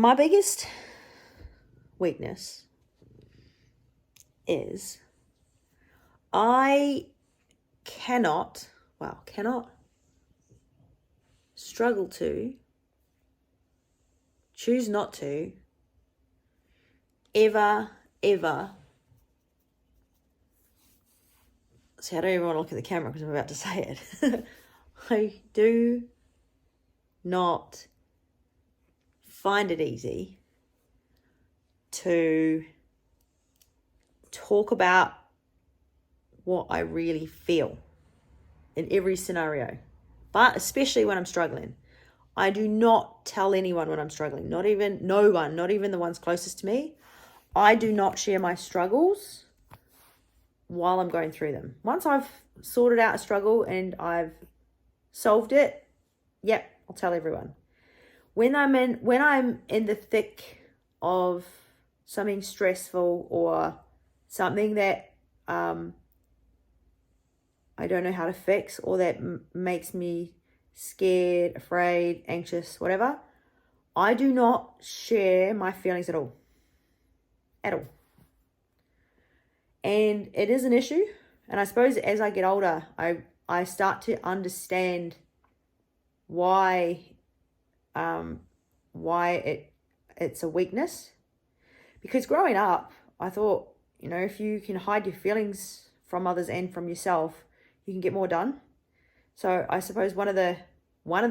My biggest weakness is I struggle to, choose not to, ever, see, I don't even want to look at the camera because I'm about to say it. I do not find it easy to talk about what I really feel in every scenario, but especially when I'm struggling. I do not tell anyone when I'm struggling, no one, not even the ones closest to me. I do not share my struggles while I'm going through them. Once I've sorted out a struggle and I've solved it, yep, I'll tell everyone. When I'm in the thick of something stressful or something that I don't know how to fix, or that makes me scared, afraid, anxious, whatever, I do not share my feelings at all. And it is an issue. And I suppose as I get older, I start to understand why it's a weakness. Because growing up, I thought, if you can hide your feelings from others and from yourself, you can get more done. So I suppose one of the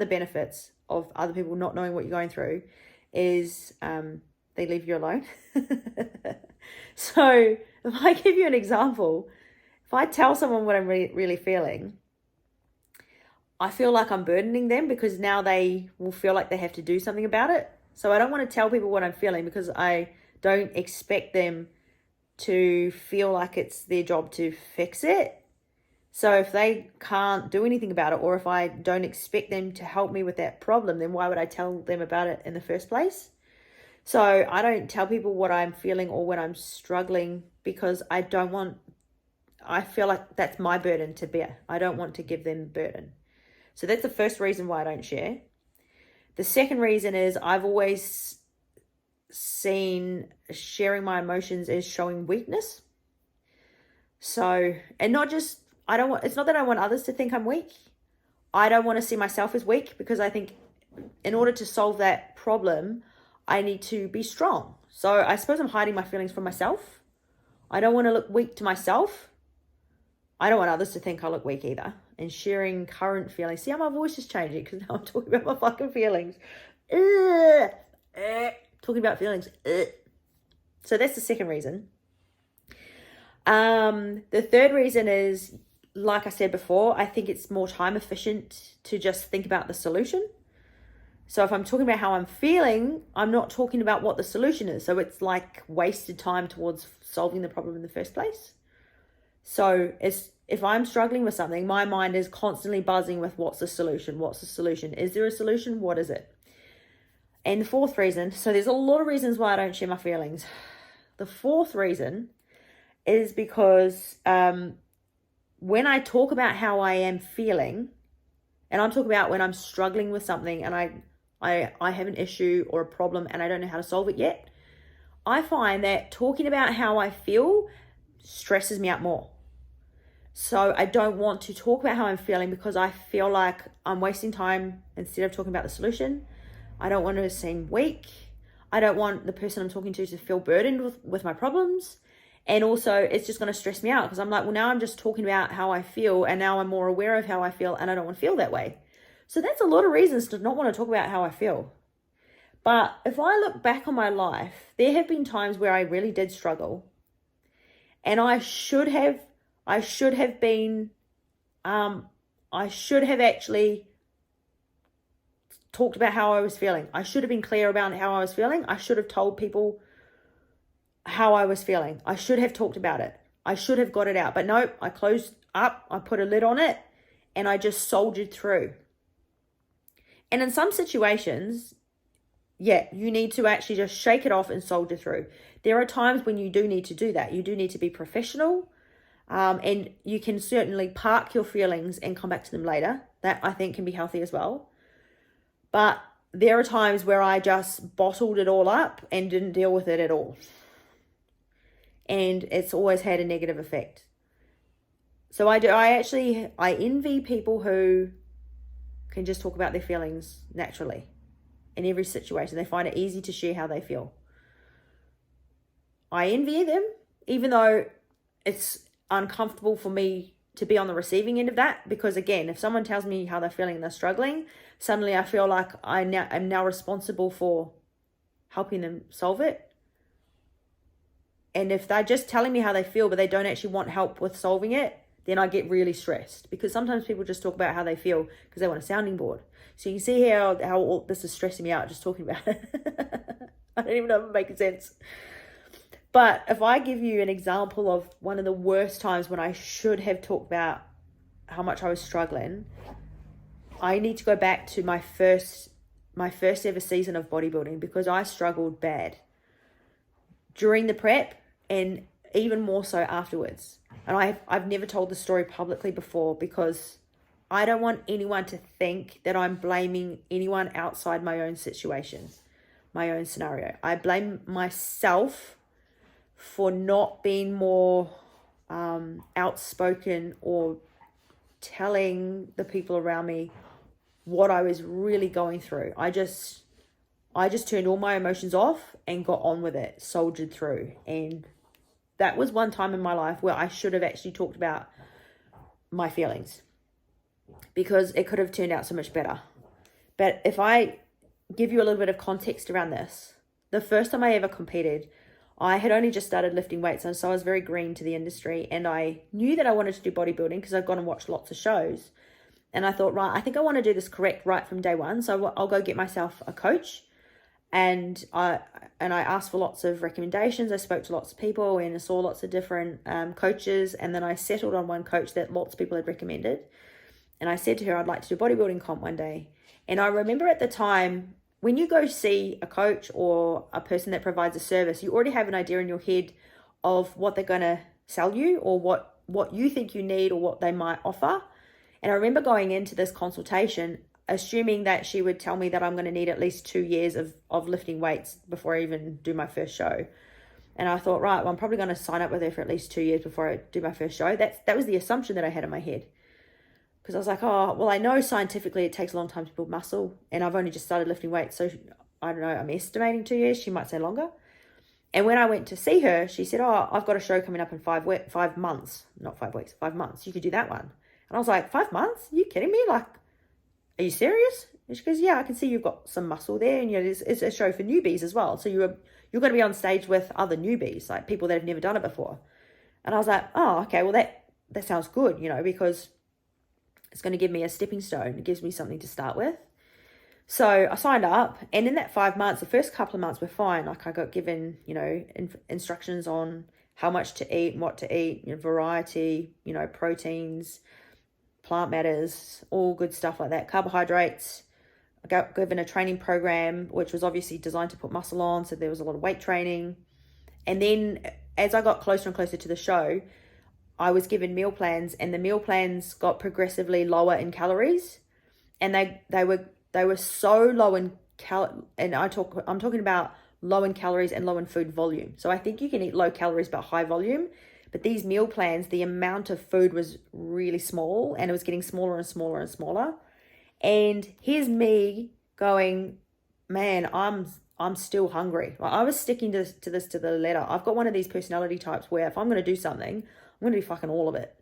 benefits of other people not knowing what you're going through is they leave you alone. So if I give you an example, if I tell someone what I'm really feeling, I feel like I'm burdening them, because now they will feel like they have to do something about it. So I don't want to tell people what I'm feeling, because I don't expect them to feel like it's their job to fix it. So if they can't do anything about it, or if I don't expect them to help me with that problem, then why would I tell them about it in the first place? So I don't tell people what I'm feeling or when I'm struggling, because I feel like that's my burden to bear. I don't want to give them burden. So that's the first reason why I don't share. The second reason is I've always seen sharing my emotions as showing weakness. So, and not just, it's not that I want others to think I'm weak. I don't want to see myself as weak, because I think in order to solve that problem, I need to be strong. So I suppose I'm hiding my feelings from myself. I don't want to look weak to myself. I don't want others to think I look weak either. And sharing current feelings. See how my voice is changing, because now I'm talking about my fucking feelings. Talking about feelings. So that's the second reason. The third reason is, like I said before, I think it's more time efficient to just think about the solution. So if I'm talking about how I'm feeling, I'm not talking about what the solution is. So it's like wasted time towards solving the problem in the first place. So if I'm struggling with something, my mind is constantly buzzing with what's the solution? What's the solution? Is there a solution? What is it? And the fourth reason, so there's a lot of reasons why I don't share my feelings. The fourth reason is because when I talk about how I am feeling, and I'm talking about when I'm struggling with something and I have an issue or a problem and I don't know how to solve it yet, I find that talking about how I feel stresses me out more. So I don't want to talk about how I'm feeling, because I feel like I'm wasting time instead of talking about the solution. I don't want to seem weak. I don't want the person I'm talking to feel burdened with my problems. And also it's just going to stress me out, because I'm like, well, now I'm just talking about how I feel, and now I'm more aware of how I feel, and I don't want to feel that way. So that's a lot of reasons to not want to talk about how I feel. But if I look back on my life, there have been times where I really did struggle, and I should have actually talked about how I was feeling. I should have been clear about how I was feeling. I should have told people how I was feeling. I should have talked about it. I should have got it out. But nope, I closed up, I put a lid on it, and I just soldiered through. And in some situations, yeah, you need to actually just shake it off and soldier through. There are times when you do need to do that. You do need to be professional. And you can certainly park your feelings and come back to them later. That I think can be healthy as well. But there are times where I just bottled it all up and didn't deal with it at all. And it's always had a negative effect. So I envy people who can just talk about their feelings naturally in every situation. They find it easy to share how they feel. I envy them, even though it's uncomfortable for me to be on the receiving end of that, because again, if someone tells me how they're feeling and they're struggling, suddenly I feel like I'm now responsible for helping them solve it. And if they're just telling me how they feel, but they don't actually want help with solving it, then I get really stressed, because sometimes people just talk about how they feel because they want a sounding board. So you can see how all this is stressing me out just talking about it. I don't even know if it makes sense. But if I give you an example of one of the worst times when I should have talked about how much I was struggling, I need to go back to my first ever season of bodybuilding, because I struggled bad during the prep and even more so afterwards. And I've never told the story publicly before, because I don't want anyone to think that I'm blaming anyone outside my own situation, my own scenario. I blame myself for not being more outspoken or telling the people around me what I was really going through. I just turned all my emotions off and got on with it, soldiered through. And that was one time in my life where I should have actually talked about my feelings, because it could have turned out so much better. But if I give you a little bit of context around this, the first time I ever competed, I had only just started lifting weights, and so I was very green to the industry, and I knew that I wanted to do bodybuilding because I'd gone and watched lots of shows. And I thought, right, I think I want to do this correct right from day one, so I'll go get myself a coach. And I asked for lots of recommendations. I spoke to lots of people and I saw lots of different coaches, and then I settled on one coach that lots of people had recommended. And I said to her, I'd like to do a bodybuilding comp one day. And I remember at the time, when you go see a coach or a person that provides a service, you already have an idea in your head of what they're going to sell you, or what you think you need, or what they might offer. And I remember going into this consultation assuming that she would tell me that I'm going to need at least 2 years of lifting weights before I even do my first show. And I thought, right, well, I'm probably going to sign up with her for at least 2 years before I do my first show. That was the assumption that I had in my head. Because I was like, oh, well, I know scientifically it takes a long time to build muscle, and I've only just started lifting weights. So I don't know, I'm estimating 2 years. She might say longer. And when I went to see her, she said, oh, I've got a show coming up in 5 months, not 5 weeks, 5 months. You could do that one. And I was like, 5 months? Are you kidding me? Like, are you serious? And she goes, yeah, I can see you've got some muscle there. And, you know, it's a show for newbies as well. So you're going to be on stage with other newbies, like people that have never done it before. And I was like, oh, okay, well, that sounds good, you know, because it's going to give me a stepping stone. It gives me something to start with. So I signed up, and in that 5 months, the first couple of months were fine. Like I got given, you know, instructions on how much to eat and what to eat, you know, variety, you know, proteins, plant matters, all good stuff like that. Carbohydrates. I got given a training program, which was obviously designed to put muscle on. So there was a lot of weight training. And then as I got closer and closer to the show, I was given meal plans, and the meal plans got progressively lower in calories. And they were so low in and I'm talking about low in calories and low in food volume. So I think you can eat low calories but high volume. But these meal plans, the amount of food was really small, and it was getting smaller and smaller and smaller. And here's me going, man, I'm still hungry. Like, I was sticking to this to the letter. I've got one of these personality types where if I'm going to do something, I'm going to do fucking all of it.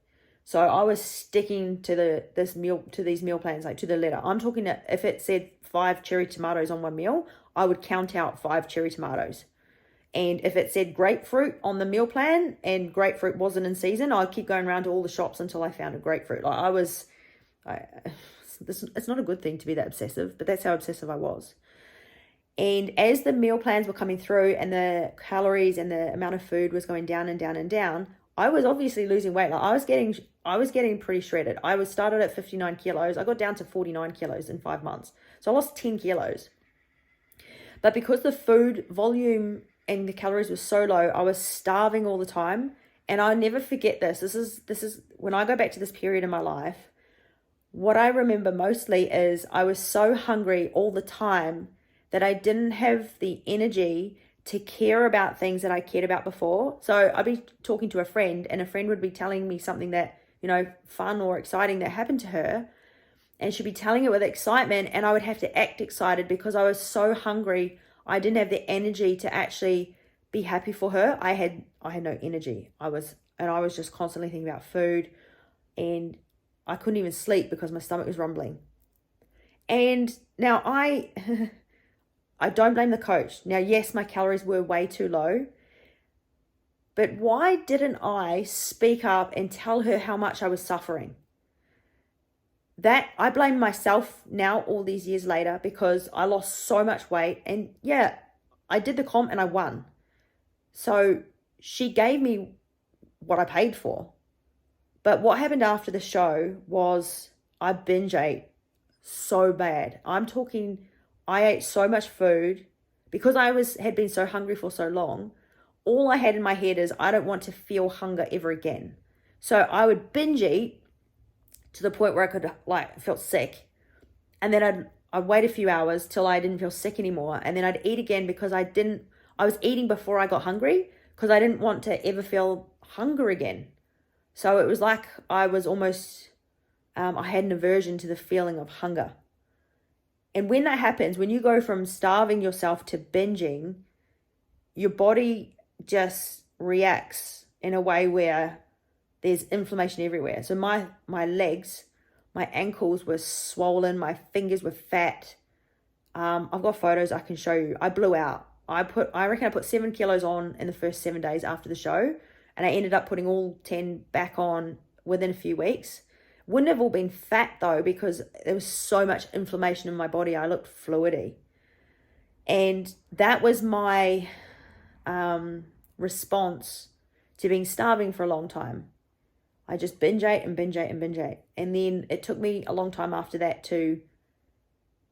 So I was sticking to these meal plans, like to the letter. I'm talking that if it said 5 cherry tomatoes on one meal, I would count out 5 cherry tomatoes. And if it said grapefruit on the meal plan and grapefruit wasn't in season, I'd keep going around to all the shops until I found a grapefruit. Like it's not a good thing to be that obsessive, but that's how obsessive I was. And as the meal plans were coming through and the calories and the amount of food was going down and down and down, I was obviously losing weight. Like I was getting pretty shredded. I was started at 59 kilos. I got down to 49 kilos in 5 months. So I lost 10 kilos. But because the food volume and the calories were so low, I was starving all the time. And I'll never forget this. This is when I go back to this period in my life, what I remember mostly is I was so hungry all the time that I didn't have the energy to care about things that I cared about before. So I'd be talking to a friend, and a friend would be telling me something that, fun or exciting that happened to her, and she'd be telling it with excitement, and I would have to act excited because I was so hungry. I didn't have the energy to actually be happy for her. I had no energy. I was just constantly thinking about food, and I couldn't even sleep because my stomach was rumbling. And now I don't blame the coach. Now, yes, my calories were way too low, but why didn't I speak up and tell her how much I was suffering? That I blame myself now all these years later because I lost so much weight, and yeah, I did the comp and I won. So she gave me what I paid for. But what happened after the show was I binge ate so bad. I'm talking, I ate so much food because I had been so hungry for so long. All I had in my head is I don't want to feel hunger ever again. So I would binge eat to the point where I could felt sick. And then I'd wait a few hours till I didn't feel sick anymore. And then I'd eat again because I was eating before I got hungry because I didn't want to ever feel hunger again. So it was like I was almost, I had an aversion to the feeling of hunger. And when that happens, when you go from starving yourself to binging, your body just reacts in a way where there's inflammation everywhere. So my legs, my ankles were swollen, my fingers were fat. I've got photos I can show you. I blew out. I reckon I put 7 kilos on in the first 7 days after the show, and I ended up putting all 10 back on within a few weeks. Wouldn't have all been fat though, because there was so much inflammation in my body. I looked fluidy. And that was my response to being starving for a long time. I just binge ate and binge ate and binge ate. And then it took me a long time after that to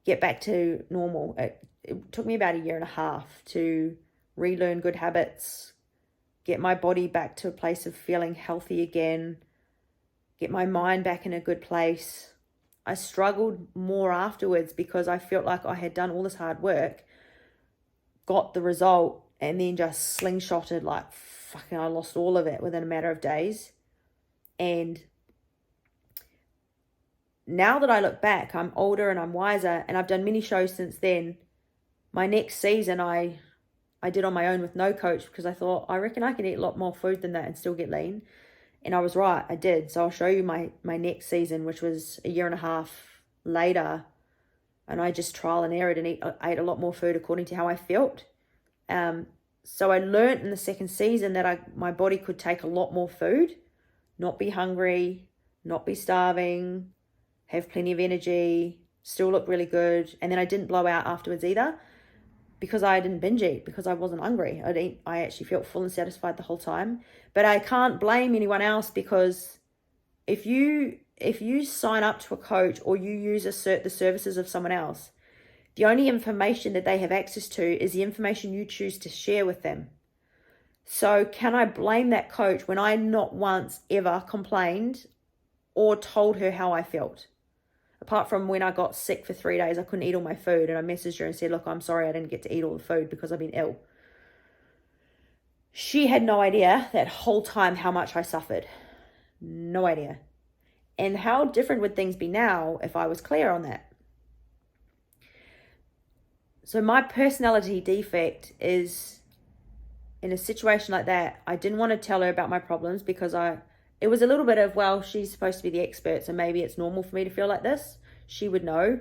get back to normal. It took me about 1.5 years to relearn good habits, get my body back to a place of feeling healthy again, get my mind back in a good place. I struggled more afterwards because I felt like I had done all this hard work, got the result, and then just slingshotted I lost all of it within a matter of days. And now that I look back, I'm older and I'm wiser, and I've done many shows since then. My next season, I did on my own with no coach because I thought, I reckon I can eat a lot more food than that and still get lean. And I was right, I did. So I'll show you my next season, which was 1.5 years later. And I just trial and errored and ate a lot more food according to how I felt. So I learned in the second season that my body could take a lot more food, not be hungry, not be starving, have plenty of energy, still look really good. And then I didn't blow out afterwards either because I didn't binge eat, because I wasn't hungry. I actually felt full and satisfied the whole time. But I can't blame anyone else, because if you sign up to a coach or you use the services of someone else, the only information that they have access to is the information you choose to share with them. So can I blame that coach when I not once ever complained or told her how I felt? Apart from when I got sick for 3 days, I couldn't eat all my food, and I messaged her and said, look, I'm sorry I didn't get to eat all the food because I've been ill. She had no idea that whole time how much I suffered. No idea. And how different would things be now if I was clear on that? So my personality defect is, in a situation like that, I didn't want to tell her about my problems because it was a little bit of, well, she's supposed to be the expert, so maybe it's normal for me to feel like this. She would know.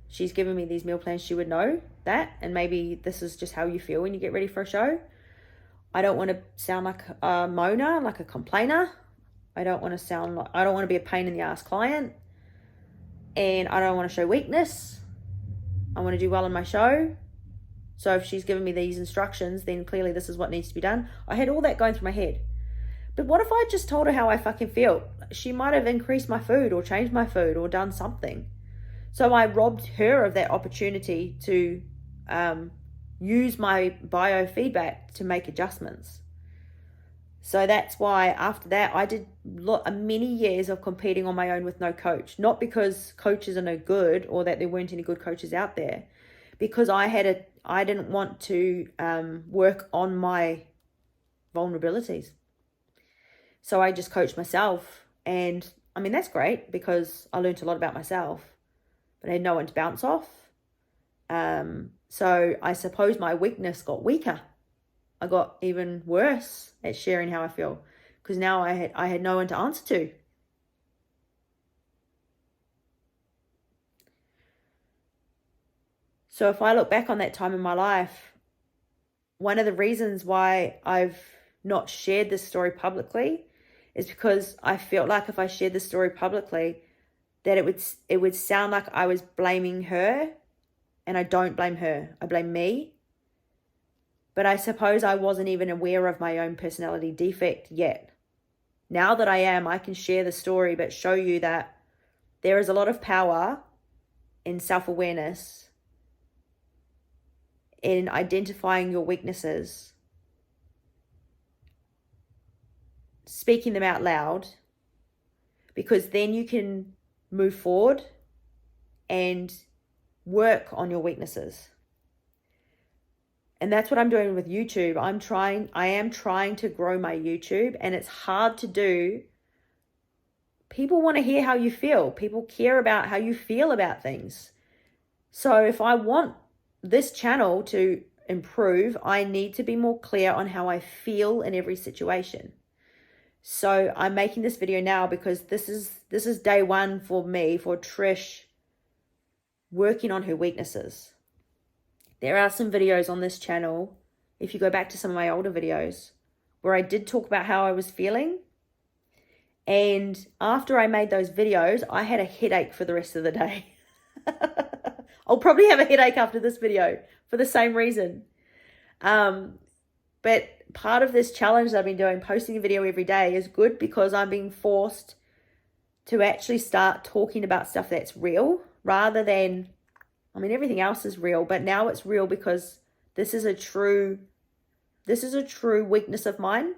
She's given me these meal plans. She would know that. And maybe this is just how you feel when you get ready for a show. I don't want to sound like a moaner, like a complainer. I don't want to be a pain in the ass client. And I don't want to show weakness. I want to do well in my show. So if she's given me these instructions, then clearly this is what needs to be done. I had all that going through my head. But what if I just told her how I fucking felt? She might have increased my food or changed my food or done something. So I robbed her of that opportunity to use my biofeedback to make adjustments. So that's why after that, I did many years of competing on my own with no coach. Not because coaches are no good or that there weren't any good coaches out there, because I didn't want to work on my vulnerabilities. So I just coached myself. And I mean, that's great because I learned a lot about myself, but I had no one to bounce off. So I suppose my weakness got weaker. I got even worse at sharing how I feel because now I had no one to answer to. So if I look back on that time in my life, one of the reasons why I've not shared this story publicly is because I felt like if I shared this story publicly, that it would sound like I was blaming her, and I don't blame her. I blame me. But I suppose I wasn't even aware of my own personality defect yet. Now that I am, I can share the story, but show you that there is a lot of power in self-awareness, in identifying your weaknesses, speaking them out loud, because then you can move forward and work on your weaknesses. And that's what I'm doing with YouTube. I am trying to grow my YouTube, and it's hard to do. People want to hear how you feel. People care about how you feel about things. So if I want this channel to improve, I need to be more clear on how I feel in every situation. So I'm making this video now because this is day one for me, for Trish, working on her weaknesses. There are some videos on this channel, if you go back to some of my older videos, where I did talk about how I was feeling. And after I made those videos, I had a headache for the rest of the day. I'll probably have a headache after this video for the same reason. But part of this challenge that I've been doing, posting a video every day, is good because I'm being forced to actually start talking about stuff that's real rather than, I mean, everything else is real, but now it's real because this is a true weakness of mine.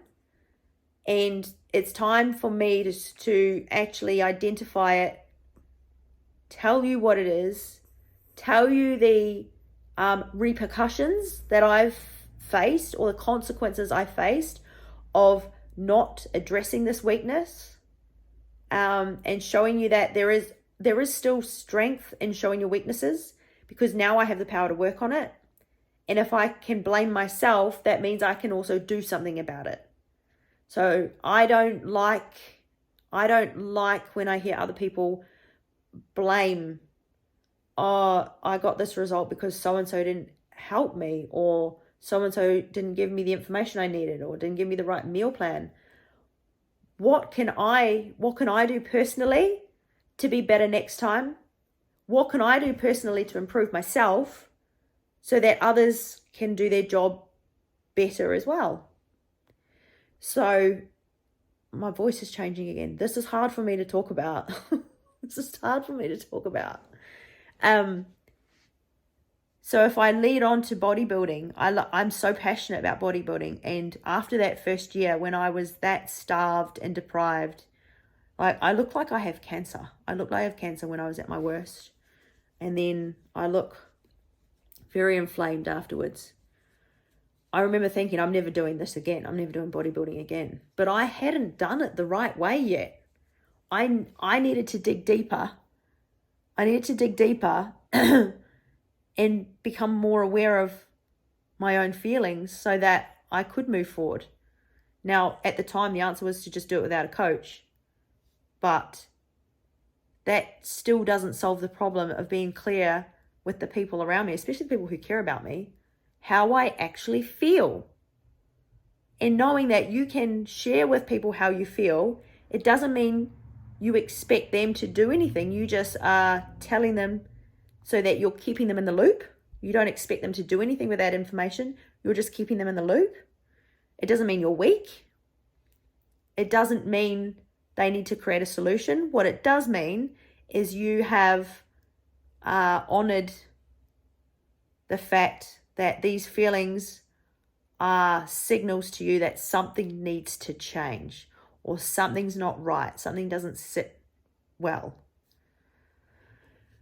And it's time for me to actually identify it, tell you what it is, tell you the repercussions that I've faced or the consequences I faced of not addressing this weakness, and showing you that there is still strength in showing your weaknesses, because now I have the power to work on it. And if I can blame myself, that means I can also do something about it. So I don't like when I hear other people blame, oh, I got this result because so-and-so didn't help me, or so-and-so didn't give me the information I needed, or didn't give me the right meal plan. What can I do personally to be better next time? What can I do personally to improve myself so that others can do their job better as well? So my voice is changing again. This is hard for me to talk about. This is hard for me to talk about. So if I lead on to bodybuilding, I'm so passionate about bodybuilding. And after that first year, when I was that starved and deprived, I look like I have cancer. I look like I have cancer when I was at my worst. And then I look very inflamed afterwards. I remember thinking, I'm never doing this again. I'm never doing bodybuilding again. But I hadn't done it the right way yet. I needed to dig deeper. I needed to dig deeper and become more aware of my own feelings so that I could move forward. Now, at the time, the answer was to just do it without a coach. But that still doesn't solve the problem of being clear with the people around me, especially the people who care about me, how I actually feel. And knowing that you can share with people how you feel, it doesn't mean you expect them to do anything. You just are telling them so that you're keeping them in the loop. You don't expect them to do anything with that information. You're just keeping them in the loop. It doesn't mean you're weak. It doesn't mean they need to create a solution. What it does mean is you have honored the fact that these feelings are signals to you that something needs to change or something's not right, something doesn't sit well.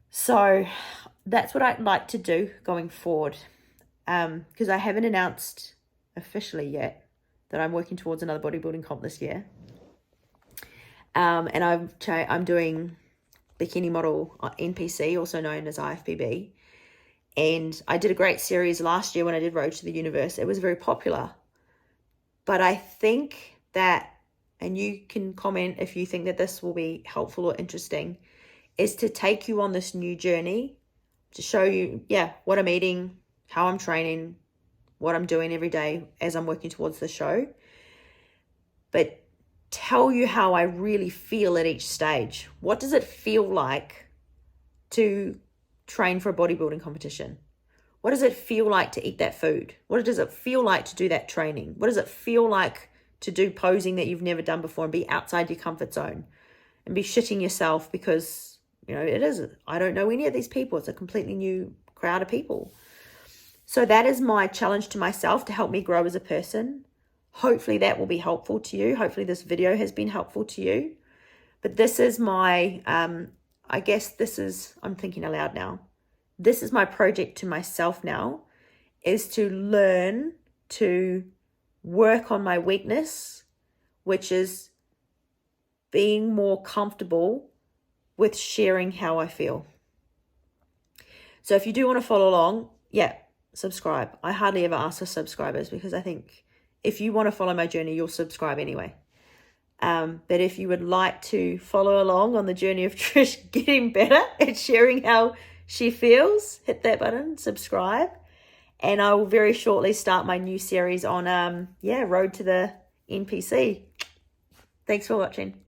So that's what I'd like to do going forward, because I haven't announced officially yet that I'm working towards another bodybuilding comp this year. And I'm doing bikini model NPC, also known as IFBB. And I did a great series last year when I did Road to the Universe. It was very popular. But I think that, and you can comment if you think that this will be helpful or interesting, is to take you on this new journey to show you, what I'm eating, how I'm training, what I'm doing every day as I'm working towards the show. But tell you how I really feel at each stage. What does it feel like to train for a bodybuilding competition? What does it feel like to eat that food? What does it feel like to do that training? What does it feel like to do posing that you've never done before and be outside your comfort zone and be shitting yourself because, it is, I don't know any of these people. It's a completely new crowd of people. So that is my challenge to myself to help me grow as a person. Hopefully that will be helpful to you. Hopefully this video has been helpful to you. But this is my, I'm thinking aloud now. This is my project to myself now, is to learn to work on my weakness, which is being more comfortable with sharing how I feel. So if you do want to follow along, subscribe. I hardly ever ask for subscribers because I think if you want to follow my journey, you'll subscribe anyway. But if you would like to follow along on the journey of Trish getting better at sharing how she feels, hit that button, subscribe. And I will very shortly start my new series on, Road to the NPC. Thanks for watching.